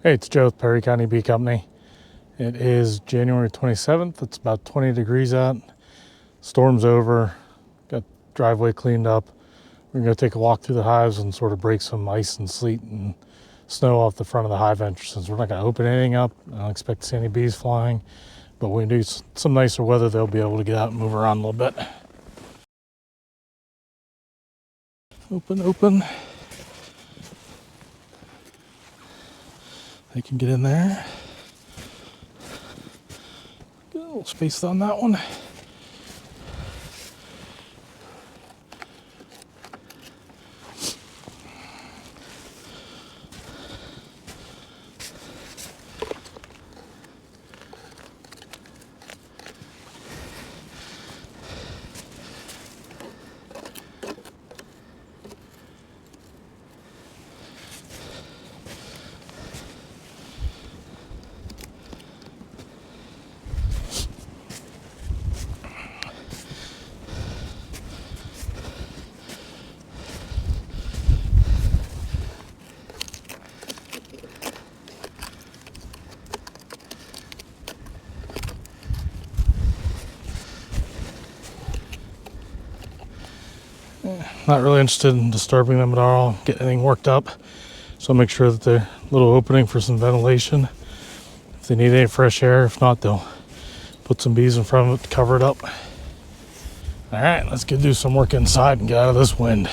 Hey, it's Joe with Perry County Bee Company. It is January 27th. It's about 20 degrees out. Storm's over. Got driveway cleaned up. We're going to take a walk through the hives and sort of break some ice and sleet and snow off the front of the hive entrances. We're not going to open anything up. I don't expect to see any bees flying, but when we do some nicer weather, they'll be able to get out and move around a little bit. Open. They can get in there. Get a little space on that one. Not really interested in disturbing them at all, get anything worked up. So I'll make sure that there's a little opening for some ventilation. If they need any fresh air, if not, they'll put some bees in front of it to cover it up. All right, let's go do some work inside and get out of this wind.